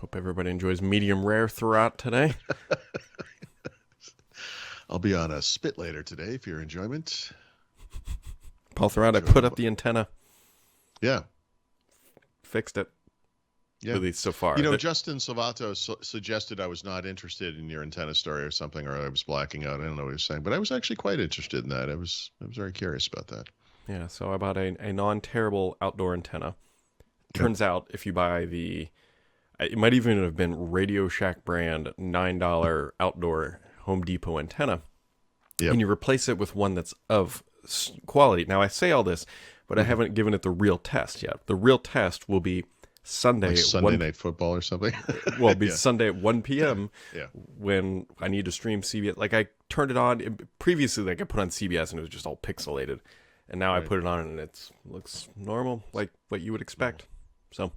Hope everybody enjoys medium rare throughout today. I'll be on a spit later today for your enjoyment. Paul, throughout, I put up the antenna. Yeah. Fixed it. Yeah. At least so far. Justin Salvato suggested I was not interested in your antenna story or something, or I was blacking out. I don't know what he was saying, but I was actually quite interested in that. I was very curious about that. Yeah, so I bought a non-terrible outdoor antenna. Turns out if you buy it might even have been Radio Shack brand $9 outdoor Home Depot antenna, and you replace it with one that's of quality. Now, I say all this, but I haven't given it the real test yet. The real test will be Sunday. Like Sunday Night Football or something? Well, it'll be Sunday at 1 p.m. Yeah. When I need to stream CBS. Like, I turned it on. Previously, like, I put on CBS and it was just all pixelated. And now I put it on and it looks normal, like what you would expect. So.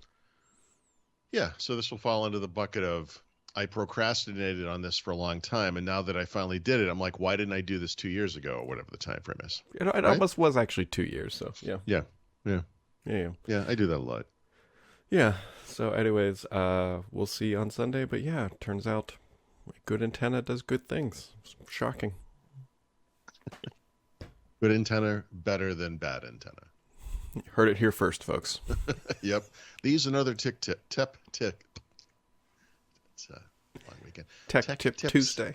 Yeah, so this will fall into the bucket of I procrastinated on this for a long time, and now that I finally did it, I'm like, why didn't I do this 2 years ago, or whatever the time frame is? It almost was actually 2 years, so yeah. Yeah, I do that a lot. Yeah, so anyways, we'll see on Sunday, but yeah, it turns out good antenna does good things. Shocking. Good antenna, better than bad antenna. Heard it here first, folks. Yep. These and other tick. It's a long weekend. Tech Tip Tuesday.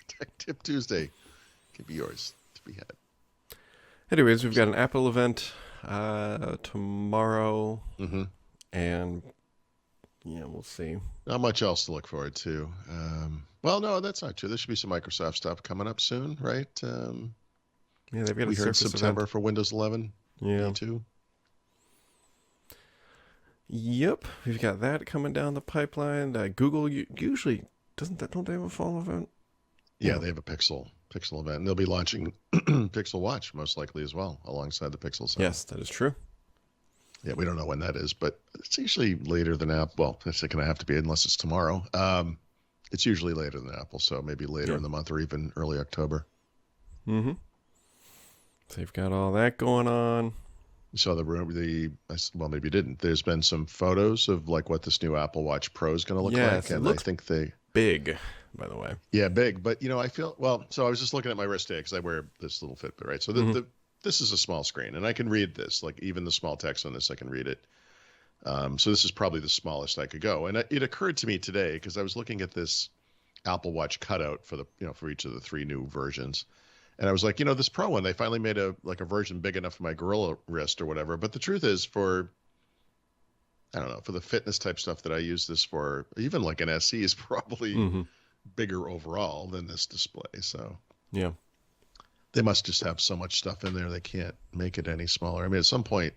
Tech Tip Tuesday can be yours to be had. Anyways, we've got an Apple event tomorrow, and yeah, we'll see. Not much else to look forward to. Well, no, that's not true. There should be some Microsoft stuff coming up soon, right? Yeah, they've got we heard September event for Windows 11. Yeah. too. Yep, we've got that coming down the pipeline. Google usually don't they have a fall event? Yeah, they have a Pixel event, and they'll be launching Pixel Watch most likely as well, alongside the Pixel 7. Yes, that is true. Yeah, we don't know when that is, but it's usually later than Apple. Well, it's going to have to be unless it's tomorrow. It's usually later than Apple, so maybe later in the month or even early October. Mm-hmm. So you've got all that going on. You saw well, maybe you didn't. There's been some photos of like what this new Apple Watch Pro is going to look like, and I think big, by the way. Yeah, big. But I feel so I was just looking at my wrist today because I wear this little Fitbit, right? So this is a small screen, and I can read this. Like even the small text on this, I can read it. So this is probably the smallest I could go. And it occurred to me today because I was looking at this Apple Watch cutout for for each of the 3 new versions. And I was like, this Pro one, they finally made a version big enough for my gorilla wrist or whatever. But the truth is for the fitness type stuff that I use this for, even like an SE is probably bigger overall than this display. So yeah, they must just have so much stuff in there. They can't make it any smaller. I mean, at some point,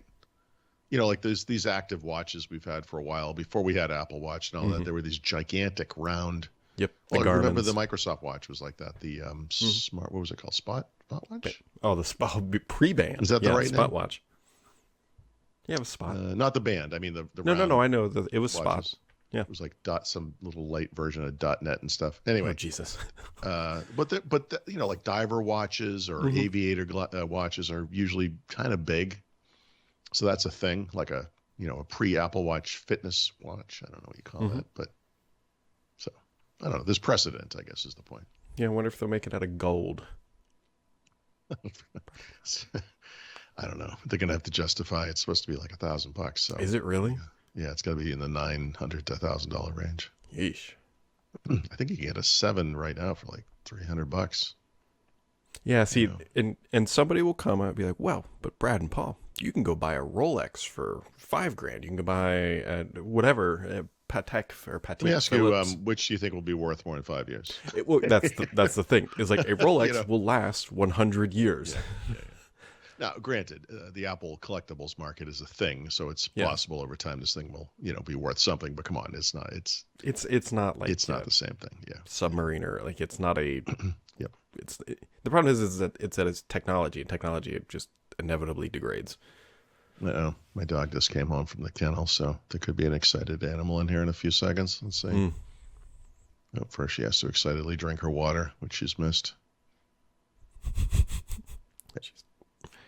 like there's these active watches we've had for a while before we had Apple Watch and all that. There were these gigantic round. Yep. Well, I remember the Microsoft Watch was like that. The smart, what was it called? Spot watch? Oh, the Spot pre-band. Is that the right Spot name? watch. Yeah, it was Spot. Not the band. I mean the No. I know it was watches. Spot. Yeah. It was like some little light version of .net and stuff. Anyway. Oh, Jesus. But like diver watches or aviator watches are usually kind of big. So that's a thing, like a pre-Apple Watch fitness watch. I don't know what you call that, but so I don't know. There's precedent, I guess, is the point. Yeah, I wonder if they'll make it out of gold. I don't know. They're gonna have to justify it's supposed to be like $1,000. So is it really? Yeah, it's gonna be in the $900 to $1,000 range. Yeesh. I think you can get a 7 right now for like $300. Yeah, see, and somebody will come out and be like, "Well, but Brad and Paul, you can go buy a Rolex for $5,000. You can go buy whatever." Patek or Patek. Let me ask you, which do you think will be worth more in 5 years? That's the thing. Is like a Rolex will last 100 years. Yeah. Now, granted, the Apple collectibles market is a thing, so it's possible over time this thing will be worth something. But come on, it's not. It's not like it's not the same thing. Yeah, Submariner, like it's not a. Yep. The problem is that it's technology, and technology it just inevitably degrades. No, my dog just came home from the kennel, so there could be an excited animal in here in a few seconds. Let's see. First, she has to excitedly drink her water, which she's missed.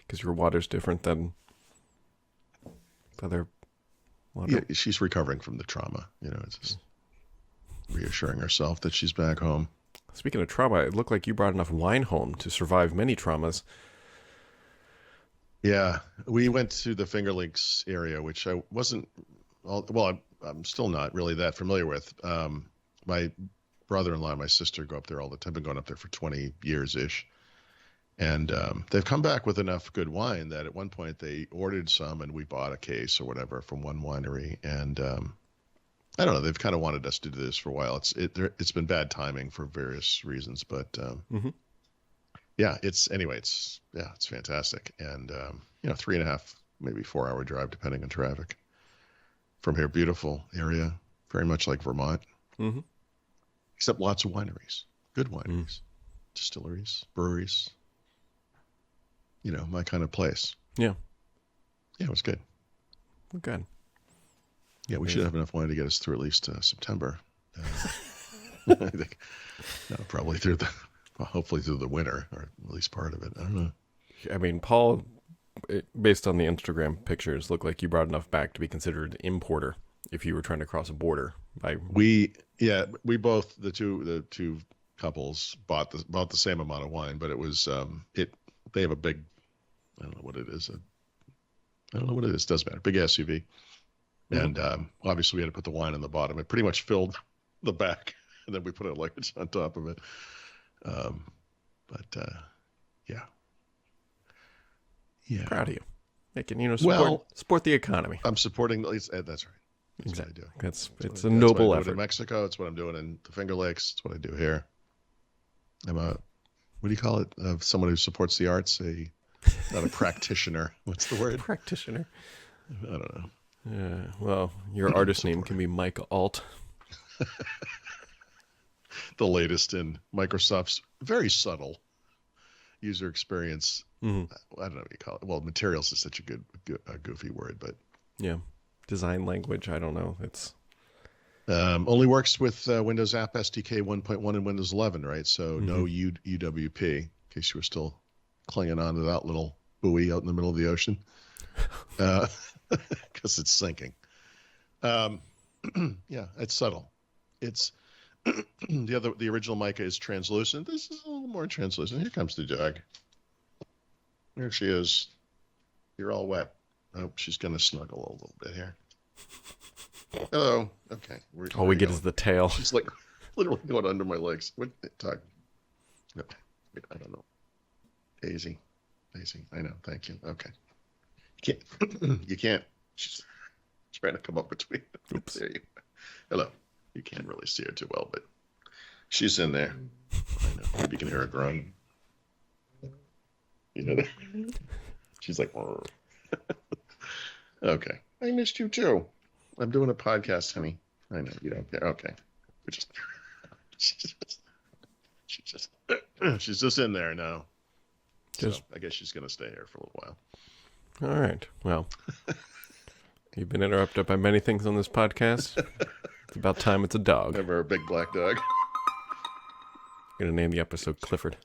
Because your water's different than other Yeah, she's recovering from the trauma. It's just reassuring herself that she's back home. Speaking of trauma, it looked like you brought enough wine home to survive many traumas. Yeah, we went to the Finger Lakes area, which I wasn't, I'm still not really that familiar with. My brother-in-law and my sister go up there all the time. I've been going up there for 20 years-ish. And they've come back with enough good wine that at one point they ordered some and we bought a case or whatever from one winery. And I don't know, they've kind of wanted us to do this for a while. It's been bad timing for various reasons, but yeah, it's fantastic. And, 3.5, maybe 4 hour drive, depending on traffic from here. Beautiful area, very much like Vermont, except lots of wineries, good wineries, distilleries, breweries, my kind of place. Yeah. Yeah, it was good. Good. Yeah, we should have enough wine to get us through at least September. I think probably hopefully through the winter, or at least part of it. I don't know. I mean, Paul, based on the Instagram pictures, looked like you brought enough back to be considered an importer if you were trying to cross a border. We both, the two couples bought the same amount of wine, but it was they have a big, I don't know what it is. Doesn't matter. Big SUV. And obviously we had to put the wine in the bottom. It pretty much filled the back, and then we put a luggage on top of it. Yeah. Yeah. Proud of you. Making, support the economy. I'm supporting, that's right. That's exactly. what I do. It's a noble effort. In Mexico, it's what I'm doing in the Finger Lakes. It's what I do here. I'm what do you call it? Someone who supports the arts, not a practitioner. What's the word? Practitioner. I don't know. Yeah, well, your artist name can be Mike Alt. The latest in Microsoft's very subtle user experience. I don't know what you call it. Well, materials is such a goofy word, but yeah, design language. I don't know. It's only works with Windows App SDK 1.1 and Windows 11, right? So no UWP. In case you were still clinging on to that little buoy out in the middle of the ocean. Because it's sinking. Yeah, it's subtle. It's the original mica is translucent. This is a little more translucent. Here comes the dog. There she is. You're all wet. Oh, she's gonna snuggle a little bit here. Hello. Okay. All we get is the tail. She's like literally going under my legs. What talk? I don't know. Daisy. I know. Thank you. Okay. You can't. She's trying to come up between. Oops. There you go. Hello. You can't really see her too well, but she's in there. I know. Maybe you can hear her groan. You know that? She's like, okay. I missed you too. I'm doing a podcast, honey. I know you don't care. Okay. She's just in there now. So I guess she's gonna stay here for a little while. All right. Well, you've been interrupted by many things on this podcast. It's about time it's a dog. Never a big black dog. I'm gonna name the episode Clifford.